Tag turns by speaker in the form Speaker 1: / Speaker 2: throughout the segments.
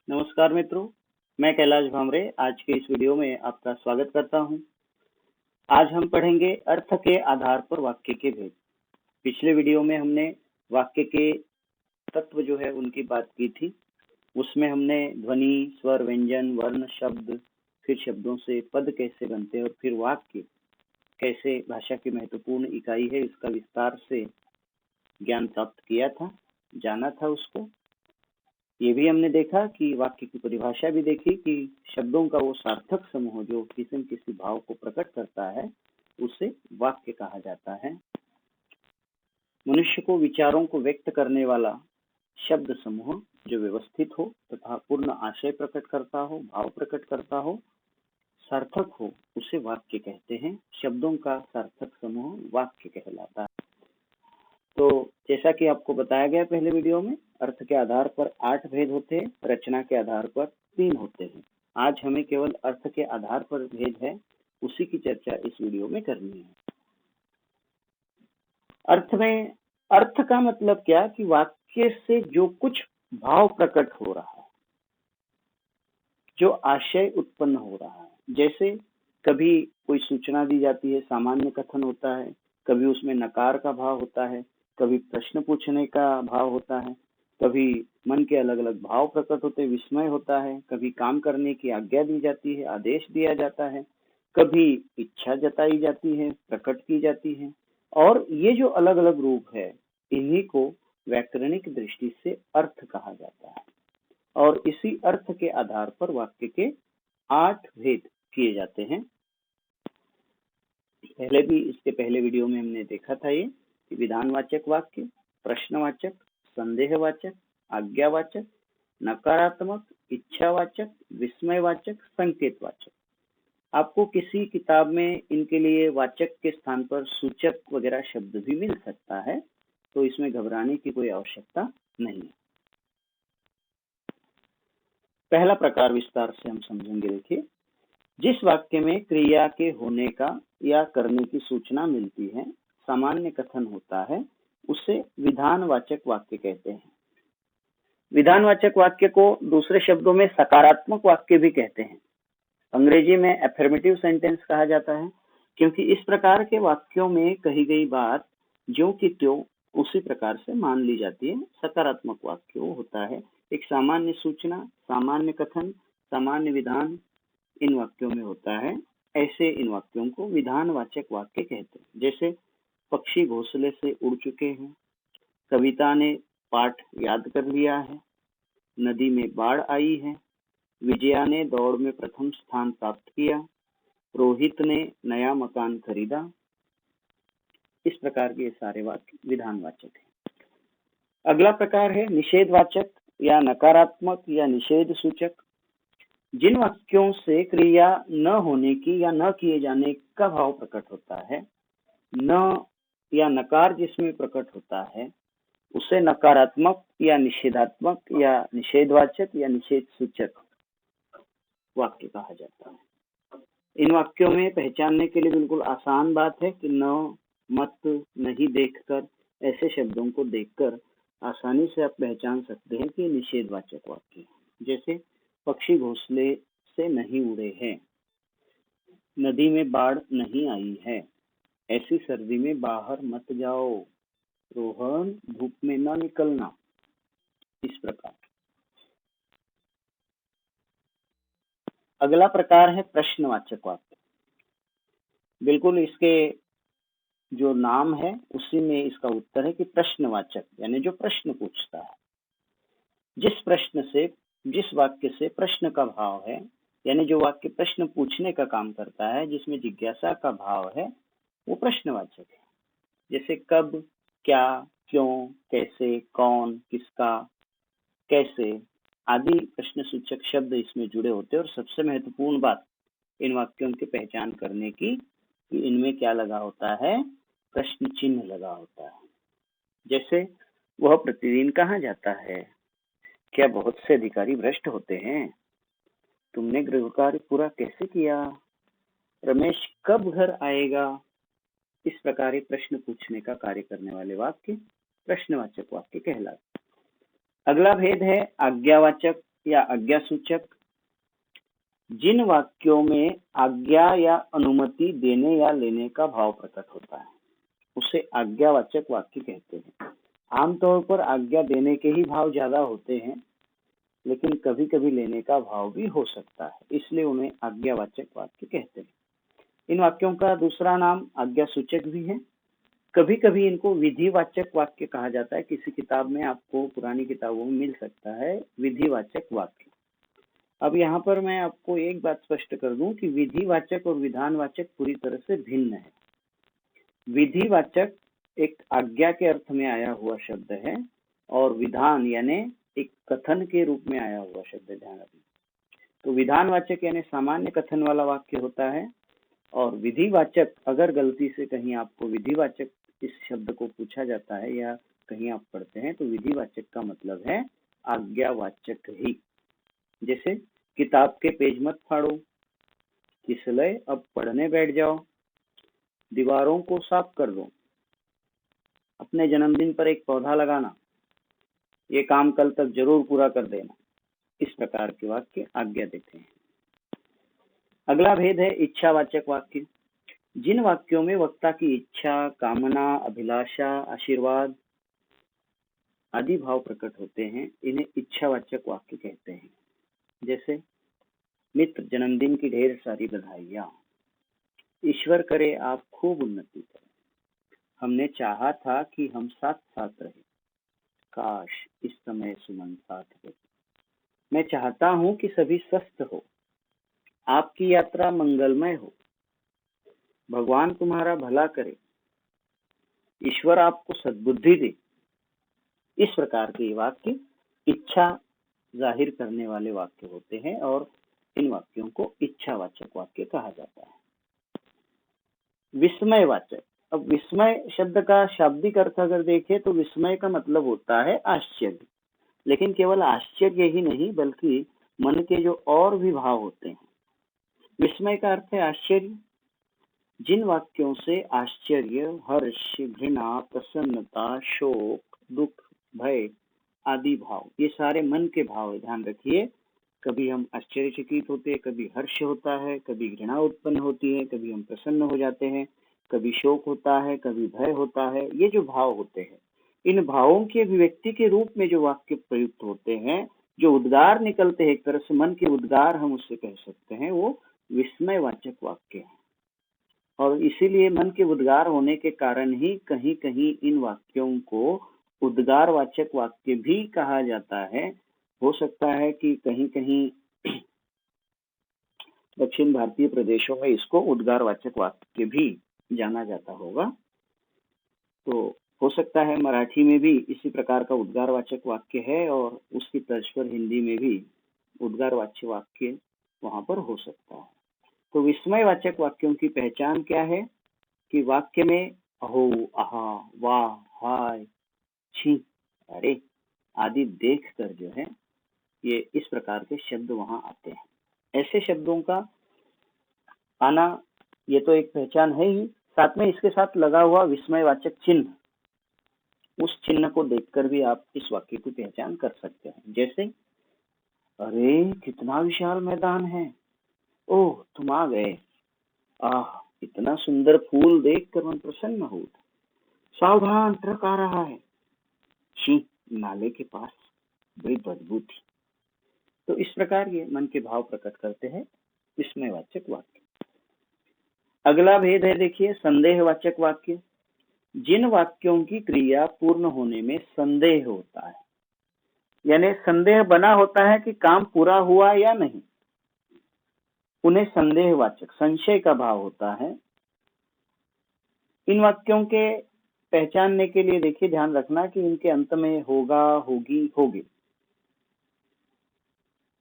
Speaker 1: नमस्कार मित्रों, मैं कैलाश भामरे आज के इस वीडियो में आपका स्वागत करता हूं। आज हम पढ़ेंगे अर्थ के आधार पर वाक्य के भेद। पिछले वीडियो में हमने वाक्य के तत्व जो है उनकी बात की थी। उसमें हमने ध्वनि, स्वर, व्यंजन, वर्ण, शब्द, फिर शब्दों से पद कैसे बनते हैं और फिर वाक्य कैसे भाषा की महत्वपूर्ण इकाई है, इसका विस्तार से ज्ञान प्राप्त किया था, जाना था उसको। ये भी हमने देखा कि वाक्य की परिभाषा भी देखी कि शब्दों का वो सार्थक समूह जो किसी न किसी भाव को प्रकट करता है उसे वाक्य कहा जाता है। मनुष्य को विचारों को व्यक्त करने वाला शब्द समूह जो व्यवस्थित हो तथा पूर्ण आशय प्रकट करता हो, भाव प्रकट करता हो, सार्थक हो, उसे वाक्य कहते हैं। शब्दों का सार्थक समूह वाक्य कहलाता है। तो जैसा कि आपको बताया गया पहले वीडियो में, अर्थ के आधार पर 8 भेद होते हैं, रचना के आधार पर 3 होते हैं। आज हमें केवल अर्थ के आधार पर भेद है, उसी की चर्चा इस वीडियो में करनी है। अर्थ का मतलब क्या कि वाक्य से जो कुछ भाव प्रकट हो रहा है, जो आशय उत्पन्न हो रहा है। जैसे कभी कोई सूचना दी जाती है, सामान्य कथन होता है, कभी उसमें नकार का भाव होता है, कभी प्रश्न पूछने का भाव होता है, कभी मन के अलग अलग भाव प्रकट होते हैं, विस्मय होता है, कभी काम करने की आज्ञा दी जाती है, आदेश दिया जाता है, कभी इच्छा जताई जाती है, प्रकट की जाती है। और ये जो अलग अलग रूप है, इन्हीं को व्याकरणिक दृष्टि से अर्थ कहा जाता है। और इसी अर्थ के आधार पर वाक्य के 8 भेद किए जाते हैं। इसके पहले वीडियो में हमने देखा था ये कि विधानवाचक वाक्य, प्रश्नवाचक, संदेहवाचक, आज्ञावाचक, नकारात्मक, इच्छावाचक, विस्मयवाचक, संकेतवाचक। आपको किसी किताब में इनके लिए वाचक के स्थान पर सूचक वगैरह शब्द भी मिल सकता है, तो इसमें घबराने की कोई आवश्यकता नहीं है। पहला प्रकार विस्तार से हम समझेंगे। देखिए, जिस वाक्य में क्रिया के होने का या करने की सूचना मिलती है, सामान्य कथन होता है, उसे विधानवाचक वाक्य कहते हैं। विधानवाचक वाक्य को दूसरे शब्दों में सकारात्मक वाक्य भी कहते हैं। अंग्रेजी में एफर्मेटिव सेंटेंस कहा जाता है, क्योंकि इस प्रकार के वाक्यों में कही गई बात ज्यों की त्यों उसी प्रकार से मान ली जाती है। सकारात्मक वाक्य वो होता है एक सामान्य सूचना, सामान्य कथन, सामान्य विधान इन वाक्यों में होता है। ऐसे इन वाक्यों को विधानवाचक वाक्य कहते हैं। जैसे पक्षी घोंसले से उड़ चुके हैं, कविता ने पाठ याद कर लिया है, नदी में बाढ़ आई है, विजया ने दौड़ में प्रथम स्थान प्राप्त किया, रोहित ने नया मकान खरीदा। इस प्रकार के सारे वाक्य विधानवाचक हैं। अगला प्रकार है निषेधवाचक या नकारात्मक या निषेध सूचक। जिन वाक्यों से क्रिया न होने की या न किए जाने का भाव प्रकट होता है, न या नकार जिसमें प्रकट होता है, उसे नकारात्मक या निषेधात्मक या निषेधवाचक या निषेध सूचक वाक्य कहा जाता है। इन वाक्यों में पहचानने के लिए बिल्कुल आसान बात है कि न, मत, नहीं देखकर, ऐसे शब्दों को देखकर आसानी से आप पहचान सकते हैं कि निषेधवाचक वाक्य। जैसे पक्षी घोंसले से नहीं उड़े हैं, नदी में बाढ़ नहीं आई है, ऐसी सर्दी में बाहर मत जाओ, रोहन धूप में न निकलना। इस प्रकार। अगला प्रकार है प्रश्नवाचक वाक्य। बिल्कुल इसके जो नाम है उसी में इसका उत्तर है कि प्रश्नवाचक, यानी जो प्रश्न पूछता है। जिस वाक्य से प्रश्न का भाव है, यानी जो वाक्य प्रश्न पूछने का काम करता है, जिसमें जिज्ञासा का भाव है, वो प्रश्नवाचक है। जैसे कब, क्या, क्यों, कैसे, कौन, किसका, कैसे आदि प्रश्न सूचक शब्द इसमें जुड़े होते हैं। और सबसे महत्वपूर्ण बात इन वाक्यों की पहचान करने की कि इनमें क्या लगा होता है, प्रश्न चिन्ह लगा होता है। जैसे वह प्रतिदिन कहाँ जाता है, क्या बहुत से अधिकारी भ्रष्ट होते हैं, तुमने गृह कार्य पूरा कैसे किया, रमेश कब घर आएगा। इस प्रकार प्रश्न पूछने का कार्य करने वाले वाक्य प्रश्नवाचक वाक्य कहलाते। अगला भेद है आज्ञावाचक या आज्ञा सूचक। जिन वाक्यों में आज्ञा या अनुमति देने या लेने का भाव प्रकट होता है उसे आज्ञावाचक वाक्य कहते हैं। आमतौर पर आज्ञा देने के ही भाव ज्यादा होते हैं, लेकिन कभी कभी लेने का भाव भी हो सकता है, इसलिए उन्हें आज्ञावाचक वाक्य कहते हैं। इन वाक्यों का दूसरा नाम आज्ञा सूचक भी है। कभी कभी इनको विधिवाचक वाक्य कहा जाता है। किसी किताब में आपको, पुरानी किताबों में मिल सकता है विधिवाचक वाक्य। अब यहाँ पर मैं आपको एक बात स्पष्ट कर दूं कि विधिवाचक और विधानवाचक पूरी तरह से भिन्न है। विधिवाचक एक आज्ञा के अर्थ में आया हुआ शब्द है और विधान यानी एक कथन के रूप में आया हुआ शब्द है। ध्यान रखना। तो विधानवाचक यानी सामान्य कथन वाला वाक्य होता है, और विधिवाचक अगर गलती से कहीं आपको विधिवाचक इस शब्द को पूछा जाता है या कहीं आप पढ़ते हैं तो विधिवाचक का मतलब है आज्ञावाचक ही। जैसे किताब के पेज मत फाड़ो, किसलय अब पढ़ने बैठ जाओ, दीवारों को साफ कर दो, अपने जन्मदिन पर एक पौधा लगाना, ये काम कल तक जरूर पूरा कर देना। इस प्रकार के वाक्य आज्ञा देते हैं। अगला भेद है इच्छावाचक वाक्य। जिन वाक्यों में वक्ता की इच्छा, कामना, अभिलाषा, आशीर्वाद आदि भाव प्रकट होते हैं इन्हें इच्छावाचक वाक्य कहते हैं। जैसे मित्र जन्मदिन की ढेर सारी बधाइयाँ, ईश्वर करे आप खूब उन्नति करें, हमने चाहा था कि हम साथ साथ रहे, काश इस समय सुमन साथ हो, मैं चाहता हूँ कि सभी स्वस्थ हो, आपकी यात्रा मंगलमय हो, भगवान तुम्हारा भला करे, ईश्वर आपको सद्बुद्धि दे। इस प्रकार के वाक्य इच्छा जाहिर करने वाले वाक्य होते हैं और इन वाक्यों को इच्छावाचक वाक्य कहा जाता है। विस्मयवाचक। अब विस्मय शब्द का शाब्दिक अर्थ अगर देखें तो विस्मय का मतलब होता है आश्चर्य, लेकिन केवल आश्चर्य ही नहीं बल्कि मन के जो और भी भाव होते हैं। विस्मय का अर्थ है आश्चर्य। जिन वाक्यों से आश्चर्य, हर्ष, घृणा, प्रसन्नता, शोक, दुख, भय आदि भाव, ये सारे मन के भाव है। ध्यान रखिए, कभी हम आश्चर्यचकित होते हैं, कभी हर्ष होता है, कभी घृणा उत्पन्न होती है, कभी हम प्रसन्न हो जाते हैं, कभी शोक होता है, कभी भय होता है। ये जो भाव होते हैं, इन भावों के अभिव्यक्ति के रूप में जो वाक्य प्रयुक्त होते हैं, जो उद्गार निकलते हैं, एक तरह से मन के उद्गार हम उससे कह सकते हैं, वो विस्मयवाचक वाक्य है। और इसीलिए मन के उद्गार होने के कारण ही कहीं कहीं इन वाक्यों को उद्गारवाचक वाक्य भी कहा जाता है। हो सकता है कि कहीं कहीं दक्षिण भारतीय प्रदेशों में इसको उद्गारवाचक वाक्य भी जाना जाता होगा। तो हो सकता है मराठी में भी इसी प्रकार का उद्गारवाचक वाक्य है और उसकी तर्ज पर हिंदी में भी उद्गारवाच्य वाक्य वहां पर हो सकता है। तो विस्मयवाचक वाक्यों की पहचान क्या है कि वाक्य में अहो, आहा, वाह, हाय, छी, अरे आदि देखकर जो है ये इस प्रकार के शब्द वहां आते हैं। ऐसे शब्दों का आना ये तो एक पहचान है ही, साथ में इसके साथ लगा हुआ विस्मयवाचक चिन्ह, उस चिन्ह को देखकर भी आप इस वाक्य की पहचान कर सकते हैं। जैसे अरे कितना विशाल मैदान है, ओह तुम आ गए, आह इतना सुंदर फूल देखकर मन प्रसन्न हो उठा, सावधान ट्रक आ रहा है, छी नाले के पास बड़ी बदबू थी। तो इस प्रकार ये मन के भाव प्रकट करते हैं विस्मयवाचक वाक्य। अगला भेद है देखिए संदेहवाचक वाक्य। जिन वाक्यों की क्रिया पूर्ण होने में संदेह होता है, यानी संदेह बना होता है कि काम पूरा हुआ या नहीं, उन्हें संदेहवाचक, संशय का भाव होता है। इन वाक्यों के पहचानने के लिए देखिए ध्यान रखना कि इनके अंत में होगा, होगी, होगे,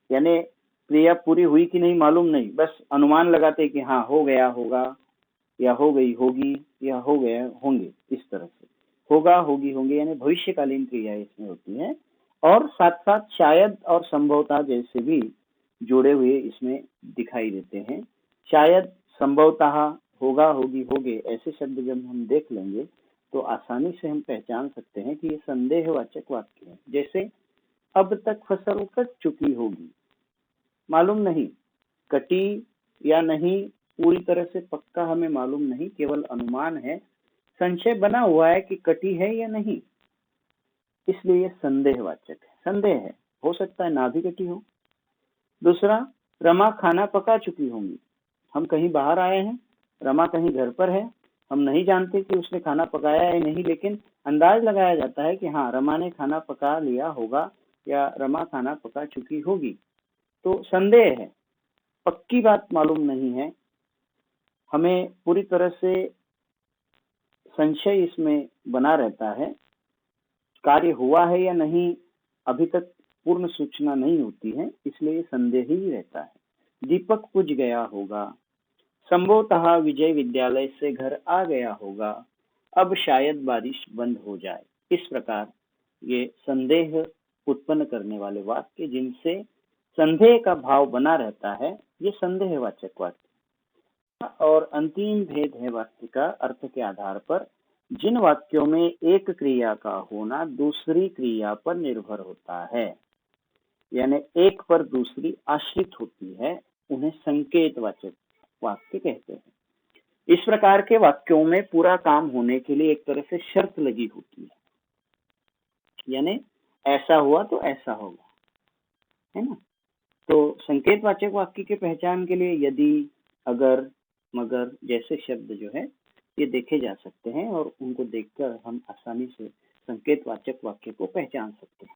Speaker 1: यानी क्रिया पूरी हुई कि नहीं मालूम नहीं, बस अनुमान लगाते कि हाँ हो गया होगा, या हो गई होगी, या हो गया होंगे। इस तरह से होगा, होगी, होंगे यानी भविष्यकालीन क्रिया इसमें होती है, और साथ साथ शायद और संभवतः जैसे भी जुड़े हुए इसमें दिखाई देते हैं। शायद, संभवतः, होगा, होगी, होगे ऐसे शब्द जब हम देख लेंगे तो आसानी से हम पहचान सकते हैं कि ये संदेहवाचक वाक्य है। जैसे अब तक फसल कट चुकी होगी। मालूम नहीं, कटी या नहीं पूरी तरह से पक्का हमें मालूम नहीं, केवल अनुमान है, संशय बना हुआ है कि कटी है या नहीं, इसलिए संदेहवाचक है। संदेह है, हो सकता है ना भी कटी हो। दूसरा, रमा खाना पका चुकी होंगी। हम कहीं बाहर आए हैं, रमा कहीं घर पर है, हम नहीं जानते कि उसने खाना पकाया है नहीं, लेकिन अंदाज लगाया जाता है कि हाँ, रमा ने खाना पका लिया होगा या रमा खाना पका चुकी होगी। तो संदेह है, पक्की बात मालूम नहीं है, हमें पूरी तरह से संशय इसमें बना रहता है। कार्य हुआ है या नहीं अभी तक पूर्ण सूचना नहीं होती है, इसलिए संदेह ही रहता है। दीपक बुझ गया होगा। संभवतः विजय विद्यालय से घर आ गया होगा। अब शायद बारिश बंद हो जाए। इस प्रकार ये संदेह उत्पन्न करने वाले वाक्य, जिनसे संदेह का भाव बना रहता है, ये संदेहवाचक वाक्य। और अंतिम भेद है वाक्य का अर्थ के आधार पर, जिन वाक्यों में एक क्रिया का होना दूसरी क्रिया पर निर्भर होता है, यानी एक पर दूसरी आश्रित होती है, उन्हें संकेतवाचक वाक्य कहते हैं। इस प्रकार के वाक्यों में पूरा काम होने के लिए एक तरह से शर्त लगी होती है, यानी ऐसा हुआ तो ऐसा होगा, है ना। तो संकेतवाचक वाक्य की पहचान के लिए यदि, अगर, मगर जैसे शब्द जो है ये देखे जा सकते हैं और उनको देखकर हम आसानी से संकेतवाचक वाक्य को पहचान सकते हैं।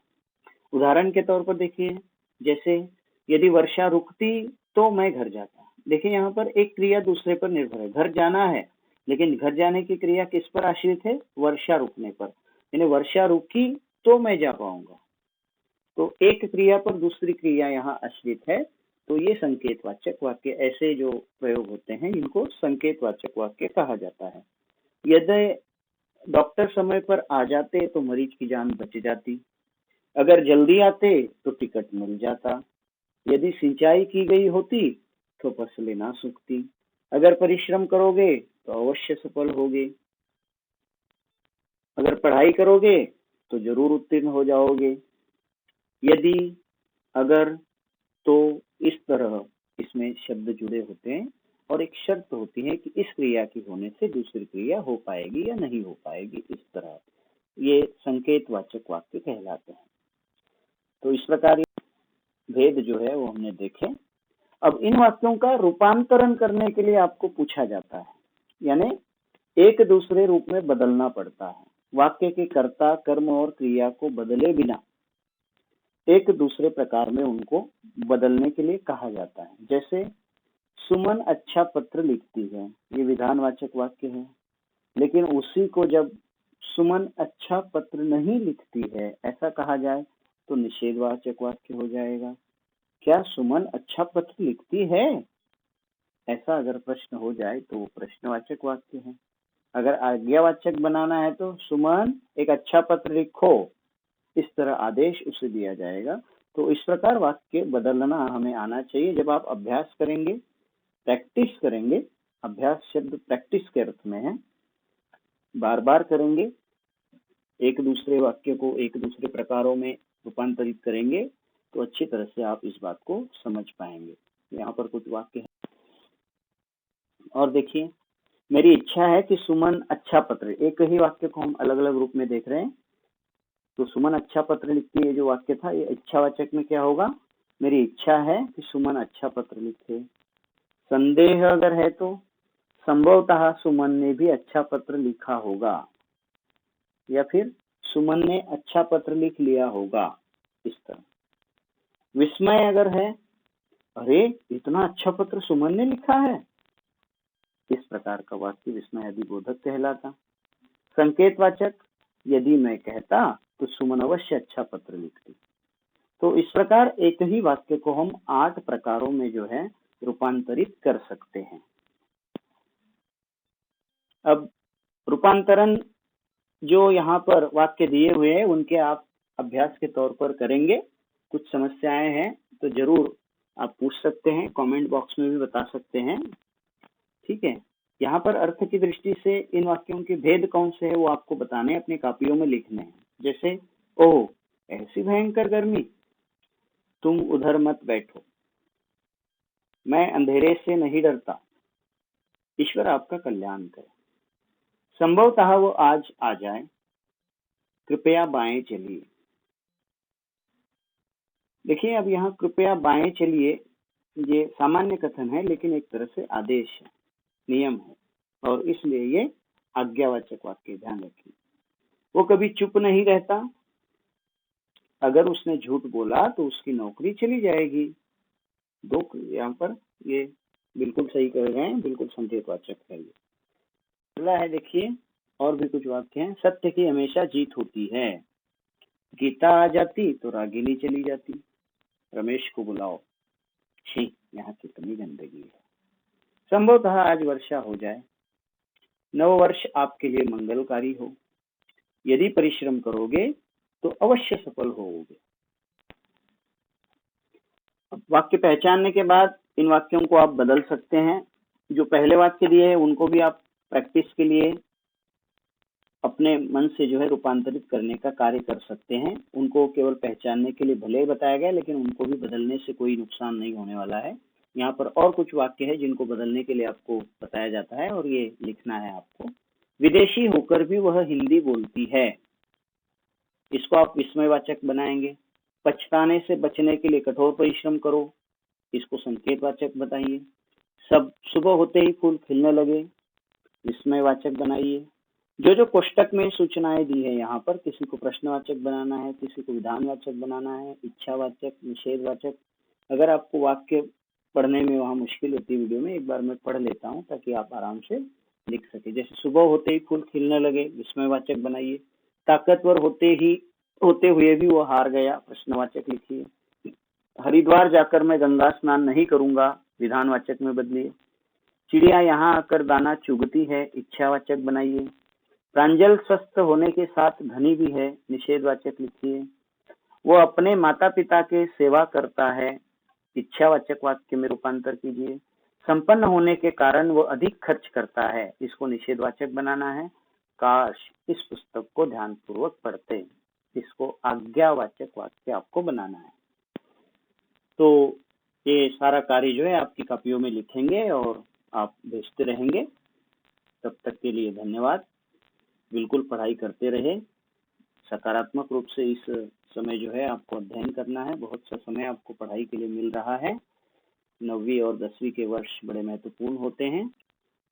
Speaker 1: उदाहरण के तौर पर देखिए, जैसे यदि वर्षा रुकती तो मैं घर जाता। देखिए यहाँ पर एक क्रिया दूसरे पर निर्भर है, घर जाना है, लेकिन घर जाने की क्रिया किस पर आश्रित है? वर्षा रुकने पर, यानी वर्षा रुकी तो मैं जा पाऊंगा। तो एक क्रिया पर दूसरी क्रिया यहाँ आश्रित है, तो ये संकेतवाचक वाक्य, ऐसे जो प्रयोग होते हैं इनको संकेतवाचक वाक्य कहा जाता है। यदि डॉक्टर समय पर आ जाते तो मरीज की जान बच जाती। अगर जल्दी आते तो टिकट मिल जाता। यदि सिंचाई की गई होती तो फसलें ना सूखती। अगर परिश्रम करोगे तो अवश्य सफल होगे। अगर पढ़ाई करोगे तो जरूर उत्तीर्ण हो जाओगे। यदि, अगर, तो, इस तरह इसमें शब्द जुड़े होते हैं और एक शर्त होती है कि इस क्रिया की होने से दूसरी क्रिया हो पाएगी या नहीं हो पाएगी। इस तरह ये संकेतवाचक वाक्य कहलाते हैं। तो इस प्रकार भेद जो है वो हमने देखे। अब इन वाक्यों का रूपांतरण करने के लिए आपको पूछा जाता है, यानी एक दूसरे रूप में बदलना पड़ता है। वाक्य के कर्ता, कर्म और क्रिया को बदले बिना एक दूसरे प्रकार में उनको बदलने के लिए कहा जाता है। जैसे सुमन अच्छा पत्र लिखती है, ये विधानवाचक वाक्य है, लेकिन उसी को जब सुमन अच्छा पत्र नहीं लिखती है ऐसा कहा जाए तो निषेधवाचक वाक्य हो जाएगा। क्या सुमन अच्छा पत्र लिखती है, ऐसा अगर प्रश्न हो जाए तो प्रश्नवाचक वाक्य है। अगर आज्ञावाचक बनाना है तो सुमन एक अच्छा पत्र लिखो, इस तरह आदेश उसे दिया जाएगा। तो इस प्रकार वाक्य बदलना हमें आना चाहिए। जब आप अभ्यास करेंगे, प्रैक्टिस करेंगे, अभ्यास शब्द प्रैक्टिस के अर्थ में है, बार बार करेंगे, एक दूसरे वाक्य को एक दूसरे प्रकारों में रूपांतरित करेंगे तो अच्छी तरह से आप इस बात को समझ पाएंगे। यहाँ पर कुछ वाक्य है और देखिए, मेरी इच्छा है कि सुमन अच्छा पत्र, एक ही वाक्य को हम अलग अलग रूप में देख रहे हैं। तो सुमन अच्छा पत्र लिखती है जो वाक्य था, ये इच्छावाचक में क्या होगा? मेरी इच्छा है कि सुमन अच्छा पत्र लिखे। संदेह अगर है तो संभवतः सुमन ने भी अच्छा पत्र लिखा होगा, या फिर सुमन ने अच्छा पत्र लिख लिया होगा, इस तरह। विस्मय अगर है, अरे इतना अच्छा पत्र सुमन ने लिखा है, इस प्रकार का वाक्य विस्मय अधिबोधक कहलाता। संकेतवाचक, यदि मैं कहता तो सुमन अवश्य अच्छा पत्र लिखती। तो इस प्रकार एक ही वाक्य को हम 8 प्रकारों में जो है रूपांतरित कर सकते हैं। अब रूपांतरण जो यहाँ पर वाक्य दिए हुए हैं उनके आप अभ्यास के तौर पर करेंगे। कुछ समस्याएं हैं तो जरूर आप पूछ सकते हैं, कमेंट बॉक्स में भी बता सकते हैं, ठीक है। यहाँ पर अर्थ की दृष्टि से इन वाक्यों के भेद कौन से है वो आपको बताने, अपनी कॉपियों में लिखने हैं। जैसे ओह, ऐसी भयंकर गर्मी, तुम उधर मत बैठो, मैं अंधेरे से नहीं डरता, ईश्वर आपका कल्याण करे। संभवतः वो आज आ जाए, कृपया बाएं चलिए। देखिए, अब यहाँ कृपया बाएं चलिए, ये सामान्य कथन है, लेकिन एक तरह से आदेश है, नियम है, और इसलिए ये आज्ञावाचक वाक्य, ध्यान रखिए। वो कभी चुप नहीं रहता, अगर उसने झूठ बोला तो उसकी नौकरी चली जाएगी। दो यहाँ पर ये बिल्कुल सही कह रहे हैं, बिल्कुल संकेतवाचक है ये। अगला है, देखिए और भी कुछ वाक्य हैं। सत्य की हमेशा जीत होती है, गीता आ जाती तो रागिनी चली जाती, रमेश को बुलाओ, छी यहाँ कितनी गंदगी है। संभवतः आज वर्षा हो जाए, नव वर्ष आपके लिए मंगलकारी हो, यदि परिश्रम करोगे तो अवश्य सफल होोगे। वाक्य पहचानने के बाद इन वाक्यों को आप बदल सकते हैं। जो पहले वाक्य दिए हैं उनको भी आप प्रैक्टिस के लिए अपने मन से जो है रूपांतरित करने का कार्य कर सकते हैं। उनको केवल पहचानने के लिए भले ही बताया गया, लेकिन उनको भी बदलने से कोई नुकसान नहीं होने वाला है। यहाँ पर और कुछ वाक्य है जिनको बदलने के लिए आपको बताया जाता है और ये लिखना है आपको। विदेशी होकर भी वह हिंदी बोलती है, इसको आप विस्मयवाचक बनाएंगे। पछताने से बचने के लिए कठोर परिश्रम करो, इसको संकेतवाचक बताइए। सब सुबह होते ही फूल खिलने लगे, विस्मयवाचक बनाइए। जो कोष्टक में सूचनाएं दी है, यहाँ पर किसी को प्रश्नवाचक बनाना है, किसी को विधानवाचक बनाना है, इच्छावाचक, निषेधवाचक। अगर आपको वाक्य पढ़ने में वहाँ मुश्किल होती है वीडियो में, एक बार मैं पढ़ लेता हूँ ताकि आप आराम से लिख सके। जैसे सुबह होते ही फूल खिलने लगे, विस्मयवाचक बनाइए। ताकतवर होते हुए भी वो हार गया, प्रश्नवाचक लिखिए। हरिद्वार जाकर मैं गंगा स्नान नहीं करूंगा, विधानवाचक में बदलिए। चिड़िया यहाँ आकर दाना चुगती है, इच्छावाचक बनाइए। प्रांजल स्वस्थ होने के साथ धनी भी है, निषेधवाचक लिखिए। वो अपने माता पिता के सेवा करता है, इच्छावाचक वाक्य में रूपांतर कीजिए। संपन्न होने के कारण वो अधिक खर्च करता है, इसको निषेधवाचक बनाना है। काश इस पुस्तक को ध्यानपूर्वक पढ़ते, इसको आज्ञावाचक वाक्य आपको बनाना है। तो ये सारा कार्य जो है आपकी कापियों में लिखेंगे और आप भेजते रहेंगे। तब तक के लिए धन्यवाद। बिल्कुल पढ़ाई करते रहे, सकारात्मक रूप से इस समय जो है आपको अध्ययन करना है। बहुत सा समय आपको पढ़ाई के लिए मिल रहा है। 9वीं और 10वीं के वर्ष बड़े महत्वपूर्ण होते हैं।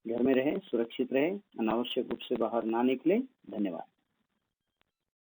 Speaker 1: घर में रहें, सुरक्षित रहें, अनावश्यक रूप से बाहर ना निकलें। धन्यवाद।